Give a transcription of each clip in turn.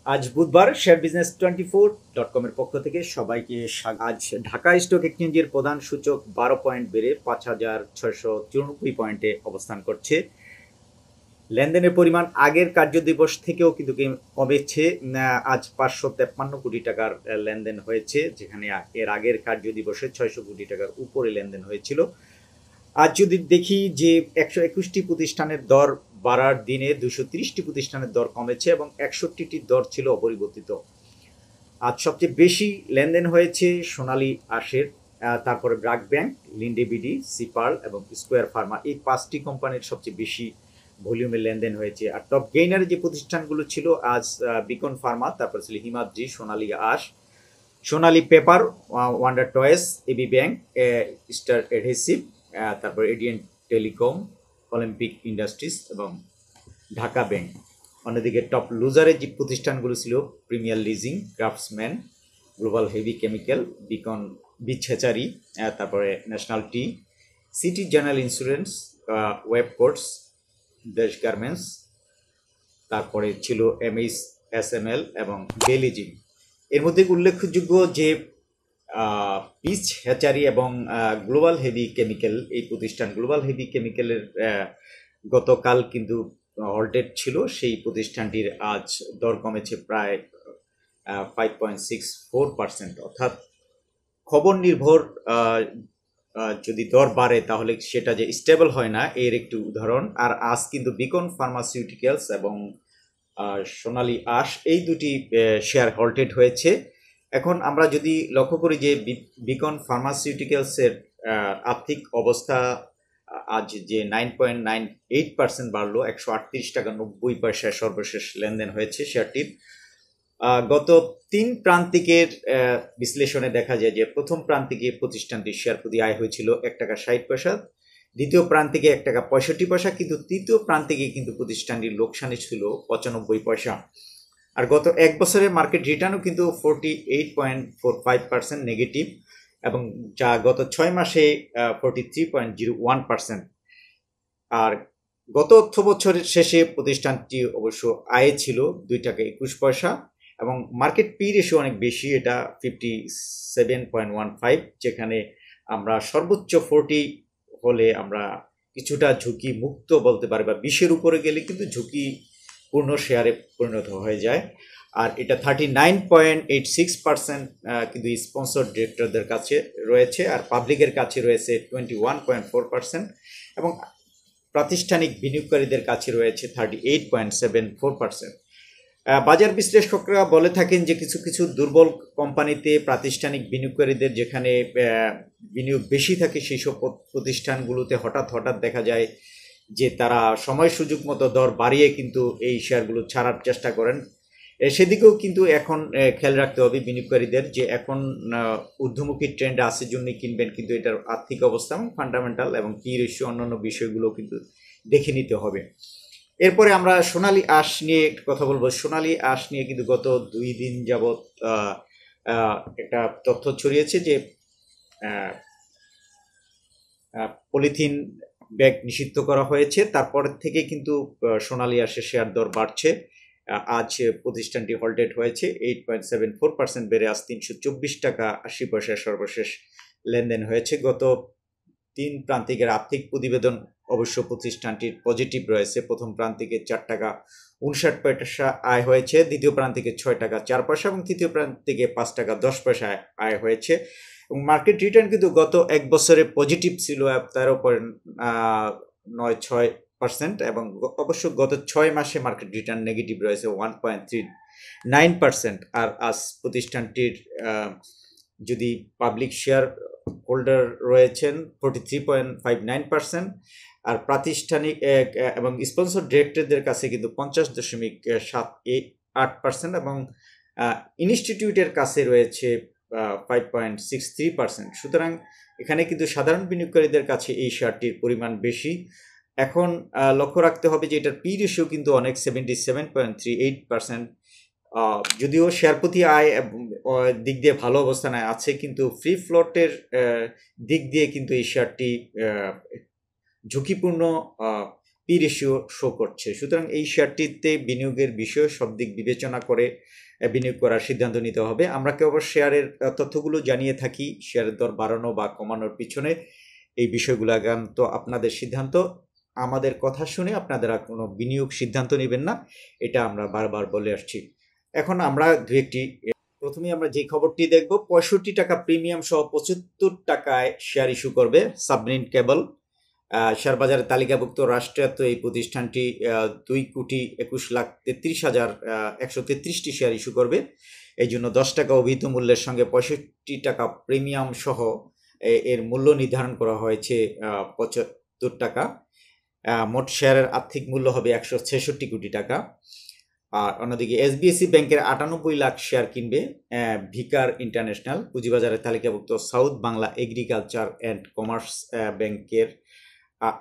আজ বুধবার share business 24.com এর পক্ষ থেকে সবাইকে আজ ঢাকা স্টক এক্সচেঞ্জের প্রধান সূচক 12 পয়েন্ট বেড়ে 5,694 পয়েন্টে অবস্থান করছে। লেনদেনের পরিমাণ আগের কার্যদিবস থেকেও কিন্তু কমেছে। আজ 553 কোটি টাকার লেনদেন হয়েছে, যেখানে এর আগের কার্যদিবসে 600 কোটি টাকার উপরে লেনদেন হয়েছিল। আজ যদি দেখি যে 121টি প্রতিষ্ঠানের দর বাড়ার দিনে 230টি প্রতিষ্ঠানের দর কমেছে এবং 61টি দর ছিল অপরিবর্তিত। আজ সবচেয়ে বেশি লেনদেন হয়েছে সোনালী আঁশের, তারপরে BRAC bank, Linde BD, Sea Pearl এবং স্কোয়ার ফার্মা। এই 5টি কোম্পানির সবচেয়ে বেশি ভলিউমে লেনদেন হয়েছে। আর টপ গেইনারের যে প্রতিষ্ঠানগুলো ছিল আজ বিকন ফার্মা, তারপর ছিল Himadri, Sonali Aansh, Sonali paper, wonder toys, AB bank, star adhesive, তারপর এডিয়েন্ট টেলিকম, অলিম্পিক ইন্ডাস্ট্রিজ এবং ঢাকা ব্যাংক। অন্যদিকে টপ লুজারের যে প্রতিষ্ঠানগুলো ছিল premier leasing, craftsman, global heavy chemical, beacon বিচ্ছেচারি, তারপরে national tea, city general insurance, web courts, Desh garments, তারপরে ছিল এমএস এসএমএল এবং বেলিজিং। এর মধ্যে উল্লেখযোগ্য যে পিচ হ্যাচারি এবং গ্লোবাল হেভি কেমিক্যাল, এই প্রতিষ্ঠান গ্লোবাল হেভি কেমিক্যালের গতকাল কিন্তু হল্টেড ছিল। সেই প্রতিষ্ঠানটির আজ দর কমেছে প্রায় 5.64%। অর্থাৎ খবর নির্ভর যদি দর বাড়ে তাহলে সেটা যে স্টেবল হয় না, এর একটি উদাহরণ। আর আজ কিন্তু বিকন ফার্মাসিউটিক্যালস এবং সোনালী আঁশ এই দুটি শেয়ার হল্টেড হয়েছে। এখন আমরা যদি লক্ষ্য করি যে বিকন ফার্মাসিউটিক্যালসের আর্থিক অবস্থা আজ যে 9.98% বাড়লো, 138 টাকা 90 পয়সায় সর্বশেষ লেনদেন হয়েছে শেয়ারটির। গত 3 প্রান্তিকের বিশ্লেষণে দেখা যায় যে প্রথম প্রান্তিকে প্রতিষ্ঠানটির শেয়ার প্রতি আয় হয়েছিল 1 টাকা 60 পয়সা, দ্বিতীয় প্রান্তিকে 1 টাকা 65 পয়সা, কিন্তু তৃতীয় প্রান্তিকে কিন্তু প্রতিষ্ঠানটির লোকসানে ছিল 95 পয়সা। আর গত এক বছরের মার্কেট রিটার্নও কিন্তু 48.45% নেগেটিভ, এবং যা গত 6 মাসে 43.01%। আর গত অর্থ বছরের শেষে প্রতিষ্ঠানটি অবশ্য আয়ে ছিল 2 টাকা 21 পয়সা এবং মার্কেট পি রেশিও অনেক বেশি, এটা 57.15, যেখানে আমরা সর্বোচ্চ 40 হলে আমরা কিছুটা ঝুঁকি মুক্ত বলতে পারি, বা 20-এর উপরে গেলে কিন্তু ঝুঁকিপূর্ণ শেয়ারে পরিণত হয়ে যায়। আর এটা 39.86% কিন্তু স্পন্সর ডিরেক্টরদের কাছে রয়েছে, আর পাবলিকের কাছে রয়েছে 21.4% এবং প্রাতিষ্ঠানিক বিনিয়োগকারীদের কাছে রয়েছে 38.74%। বাজার বিশ্লেষকরা বলে থাকেন যে কিছু কিছু দুর্বল কোম্পানিতে প্রাতিষ্ঠানিক বিনিয়োগকারীদের যেখানে বিনিয়োগ বেশি থাকে, সেই সব প্রতিষ্ঠানগুলোতে হঠাৎ দেখা যায় যে তারা সময় সুযোগ মতো দর বাড়িয়ে কিন্তু এই শেয়ারগুলো ছাড়ার চেষ্টা করেন। সেদিকেও কিন্তু এখন খেয়াল রাখতে হবে বিনিয়োগকারীদের, যে এখন ঊর্ধ্বমুখী ট্রেন্ড আসে জন্য কিনবেন, কিন্তু এটার আর্থিক অবস্থা এবং ফান্ডামেন্টাল এবং পি রেশিও অন্যান্য বিষয়গুলো কিন্তু দেখে নিতে হবে। এরপরে আমরা সোনালী আঁশ নিয়ে একটু কথা বলবো। সোনালী আঁশ নিয়ে কিন্তু গত 2 দিন যাবৎ একটা তথ্য ছড়িয়েছে যে পলিথিন ব্যাগ নিষিদ্ধ করা হয়েছে। তারপর থেকে কিন্তু সোনালী আঁশের শেয়ার দর বাড়ছে। আজ প্রতিষ্ঠানটি হল্টেড হয়েছে, 8.74% বেড়ে আজ 324 টাকা 80 পয়সায় সর্বশেষ লেনদেন হয়েছে। গত 3 প্রান্তিকের আর্থিক প্রতিবেদন অবশ্য প্রতিষ্ঠানটির পজিটিভ রয়েছে। প্রথম প্রান্তিকে 4 টাকা 59 পয়সা আয় হয়েছে, দ্বিতীয় প্রান্তিকে 6 টাকা 4 পয়সা এবং তৃতীয় প্রান্তিকে 5 টাকা 10 পয়সা আয় হয়েছে। এবং মার্কেট রিটার্ন কিন্তু গত এক বছরে পজিটিভ ছিল 13.96%, এবং অবশ্য গত 6 মাসে মার্কেট রিটার্ন নেগেটিভ রয়েছে 1.39%। আর আজ প্রতিষ্ঠানটির যদি পাবলিক শেয়ার হোল্ডার রয়েছেন 43.59%, আর প্রাতিষ্ঠানিক এবং স্পন্সর ডিরেক্টরদের কাছে কিন্তু 50.78% এবং ইনস্টিটিউটের কাছে রয়েছে 5.63%। সুতরাং এখানে কিন্তু সাধারণ বিনিয়োগকারীদের কাছে এই শেয়ারটির পরিমাণ বেশি। এখন লক্ষ্য রাখতে হবে যে এটার পি রেশিও কিন্তু অনেক 77.38%। যদিও শেয়ার প্রতি আয় দিক দিয়ে ভালো অবস্থানে আছে, কিন্তু ফ্রি ফ্লোটের দিক দিয়ে কিন্তু এই শেয়ারটি ঝুঁকিপূর্ণ পি রেশিও শো করছে। সুতরাং এই শেয়ারটিতে বিনিয়োগের বিষয়ে সব দিক বিবেচনা করে বিনিয়োগ করার সিদ্ধান্ত নিতে হবে। আমরা কেবল শেয়ারের তথ্যগুলো জানিয়ে থাকি, শেয়ারের দর বাড়ানো বা কমানোর পিছনে এই বিষয়গুলো একান্ত আপনাদের সিদ্ধান্ত। আমাদের কথা শুনে আপনারা কোনো বিনিয়োগ সিদ্ধান্ত নেবেন না, এটা আমরা বারবার বলে আসছি। এখন আমরা প্রথমে আমরা যে খবরটি দেখব, 65 টাকা প্রিমিয়াম সহ 75 টাকায় শেয়ার ইস্যু করবে সাবমেরিন কেবল। শেয়ার বাজারে তালিকাভুক্ত রাষ্ট্রায়ত্ত এই প্রতিষ্ঠানটি 2,21,33,133টি শেয়ার ইস্যু করবে। এই জন্য 10 টাকা অভিহিত মূল্যের সঙ্গে 65 টাকা প্রিমিয়াম সহ এর মূল্য নির্ধারণ করা হয়েছে 75 টাকা। মোট শেয়ারের আর্থিক মূল্য হবে 166 কোটি টাকা। আর অন্যদিকে এসবিএসসি ব্যাংকের 98 লাখ শেয়ার কিনবে ভিকার ইন্টারন্যাশনাল। পুঁজিবাজারে তালিকাভুক্ত south Bangla agriculture and commerce ব্যাংকের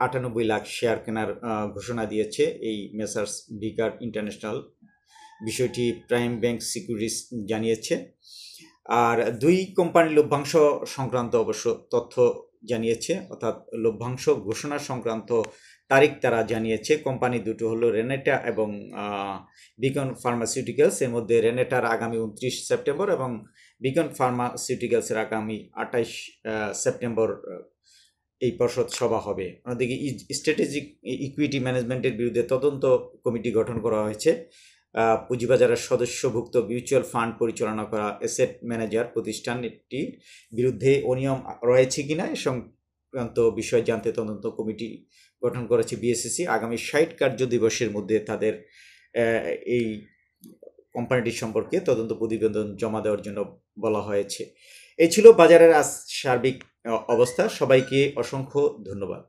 98 লাখ শেয়ার কেনার ঘোষণা দিয়েছে এই মেসার্স ভিকার ইন্টারন্যাশনাল। বিষয়টি প্রাইম ব্যাংক সিকিউরিটিজ জানিয়েছে। আর দুই কোম্পানির লভ্যাংশ সংক্রান্ত অবশ্য তথ্য জানিয়েছে, অর্থাৎ লভ্যাংশ ঘোষণা সংক্রান্ত তারিখ তারা জানিয়েছে। কোম্পানি দুটো হলো রেনেটা এবং বিকন ফার্মাসিউটিক্যালস। এর মধ্যে রেনেটার আগামী 29 সেপ্টেম্বর এবং বিকন ফার্মাসিউটিক্যালসের আগামী 28 সেপ্টেম্বর এই পর্ষদ সভা হবে। অন্যদিকে স্ট্র্যাটেজিক ইকুইটি ম্যানেজমেন্টের বিরুদ্ধে তদন্ত কমিটি গঠন করা হয়েছে। পুঁজিবাজারের সদস্যভুক্ত মিউচুয়াল ফান্ড পরিচালনা করা অ্যাসেট ম্যানেজার প্রতিষ্ঠানটির বিরুদ্ধে অনিয়ম রয়েছে কিনা এ সংক্রান্ত বিষয় জানতে তদন্ত কমিটি গঠন করেছে বিএসইসি। আগামী 60 কার্য দিবসের মধ্যে তাদের এই কোম্পানিটির সম্পর্কে তদন্ত প্রতিবেদন জমা দেওয়ার জন্য বলা হয়েছে। এই ছিল বাজারের সার্বিক অবস্থা। সবাইকে অসংখ্য ধন্যবাদ।